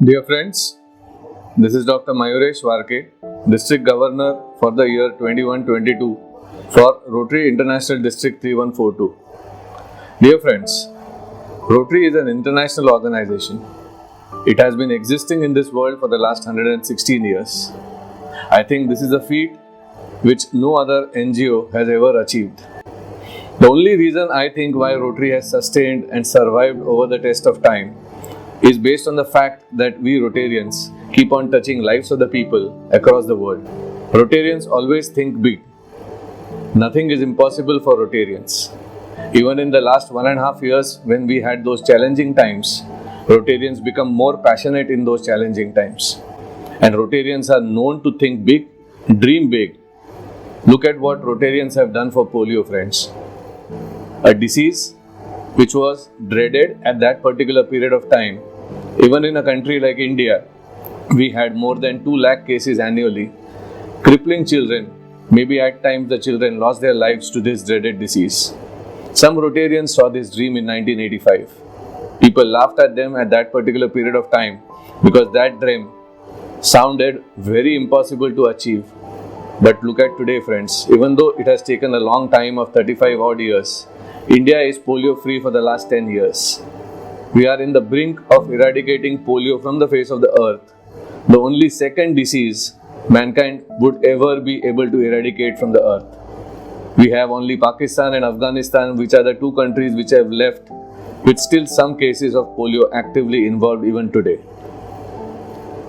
Dear friends, this is Dr. Mayuresh Warke, District Governor for the year 21-22 for Rotary International District 3142. Dear friends, Rotary is an international organization. It has been existing in this world for the last 116 years. I think this is a feat which no other NGO has ever achieved. The only reason I think why Rotary has sustained and survived over the test of time is based on the fact that we Rotarians keep on touching lives of the people across the world. Rotarians always think big. Nothing is impossible for Rotarians. Even in the last 1.5 years when we had those challenging times, Rotarians become more passionate in those challenging times. And Rotarians are known to think big, dream big. Look at what Rotarians have done for polio, friends. A disease which was dreaded at that particular period of time. Even in a country like India, we had more than 2 lakh cases annually. Crippling children, maybe at times the children lost their lives to this dreaded disease. Some Rotarians saw this dream in 1985. People laughed at them at that particular period of time because that dream sounded very impossible to achieve. But look at today, friends. Even though it has taken a long time of 35 odd years, India is polio free for the last 10 years. We are in the brink of eradicating polio from the face of the earth. The only second disease mankind would ever be able to eradicate from the earth. We have only Pakistan and Afghanistan, which are the 2 countries which have left with still some cases of polio actively involved even today.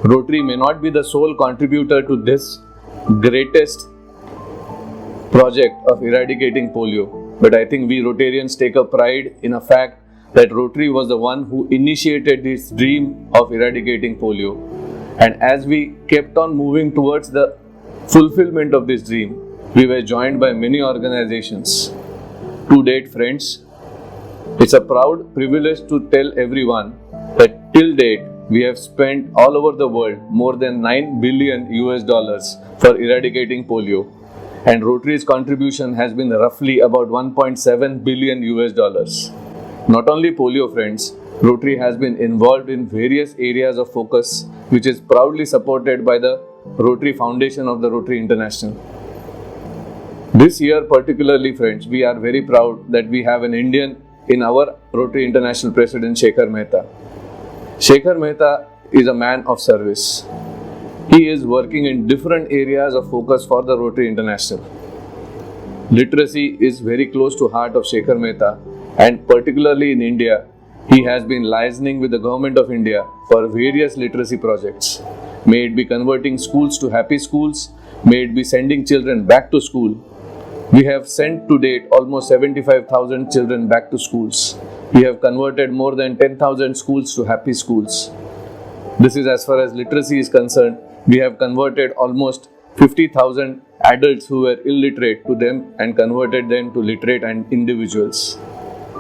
Rotary may not be the sole contributor to this greatest project of eradicating polio, but I think we Rotarians take a pride in a fact that Rotary was the one who initiated this dream of eradicating polio. And as we kept on moving towards the fulfillment of this dream, we were joined by many organizations. To date, friends, it's a proud privilege to tell everyone that till date, we have spent all over the world more than $9 billion for eradicating polio. And Rotary's contribution has been roughly about $1.7 billion. Not only polio, friends, Rotary has been involved in various areas of focus, which is proudly supported by the Rotary Foundation of the Rotary International. This year particularly, friends, we are very proud that we have an Indian in our Rotary International President, Shekhar Mehta. Shekhar Mehta is a man of service. He is working in different areas of focus for the Rotary International. Literacy is very close to heart of Shekhar Mehta, and particularly in India, he has been liaising with the Government of India for various literacy projects. May it be converting schools to happy schools, may it be sending children back to school. We have sent to date almost 75,000 children back to schools. We have converted more than 10,000 schools to happy schools. This is as far as literacy is concerned. We have converted almost 50,000 adults who were illiterate to them and converted them to literate and individuals.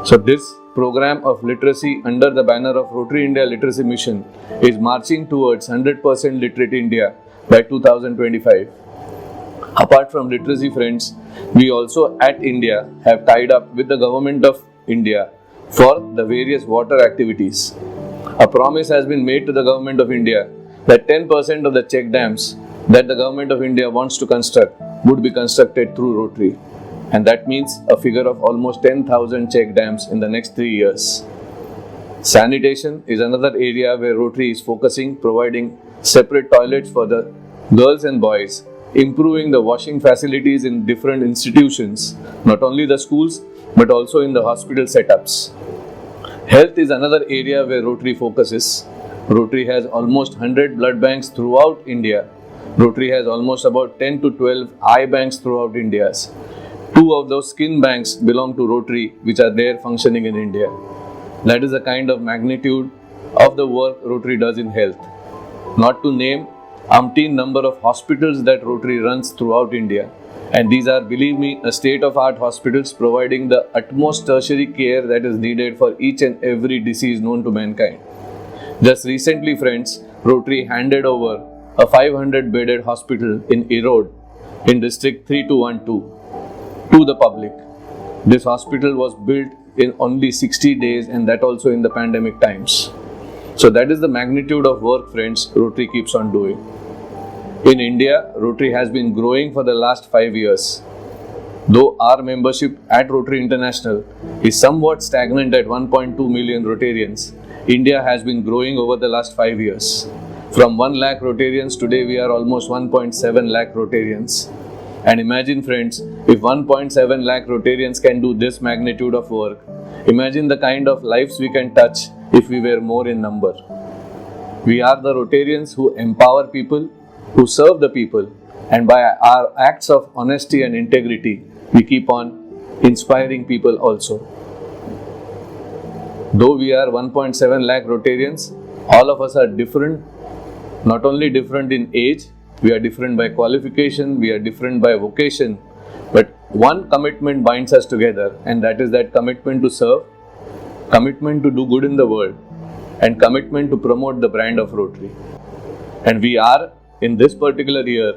So this program of literacy under the banner of Rotary India Literacy Mission is marching towards 100% literate India by 2025. Apart from literacy, friends, we also at India have tied up with the Government of India for the various water activities. A promise has been made to the Government of India that 10% of the check dams that the Government of India wants to construct would be constructed through Rotary. And that means a figure of almost 10,000 check dams in the next 3 years. Sanitation is another area where Rotary is focusing, providing separate toilets for the girls and boys, improving the washing facilities in different institutions, not only the schools, but also in the hospital setups. Health is another area where Rotary focuses. Rotary has almost 100 blood banks throughout India. Rotary has almost about 10 to 12 eye banks throughout India. 2 of those skin banks belong to Rotary, which are there functioning in India. That is the kind of magnitude of the work Rotary does in health. Not to name umpteen number of hospitals that Rotary runs throughout India. And these are, believe me, a state-of-art hospitals providing the utmost tertiary care that is needed for each and every disease known to mankind. Just recently, friends, Rotary handed over a 500-bedded hospital in Erode in District 3212 to the public. This hospital was built in only 60 days, and that also in the pandemic times. So that is the magnitude of work, friends, Rotary keeps on doing. In India, Rotary has been growing for the last 5 years. Though our membership at Rotary International is somewhat stagnant at 1.2 million Rotarians, India has been growing over the last 5 years. From 1 lakh Rotarians, today we are almost 1.7 lakh Rotarians. And imagine, friends, if 1.7 lakh Rotarians can do this magnitude of work, imagine the kind of lives we can touch if we were more in number. We are the Rotarians who empower people, who serve the people, and by our acts of honesty and integrity, we keep on inspiring people also. Though we are 1.7 lakh Rotarians, all of us are different, not only different in age, we are different by qualification, we are different by vocation, but one commitment binds us together, and that is that commitment to serve, commitment to do good in the world, and commitment to promote the brand of Rotary. And we are, in this particular year,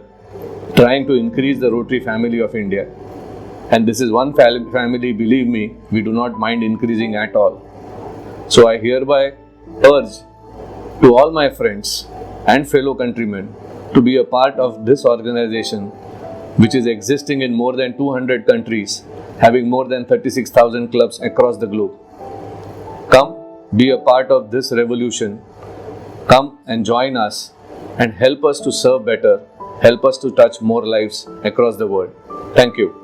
trying to increase the Rotary family of India. And this is one family, believe me, we do not mind increasing at all. So I hereby urge to all my friends and fellow countrymen to be a part of this organization, which is existing in more than 200 countries, having more than 36,000 clubs across the globe. Come, be a part of this revolution. Come and join us and help us to serve better, help us to touch more lives across the world. Thank you.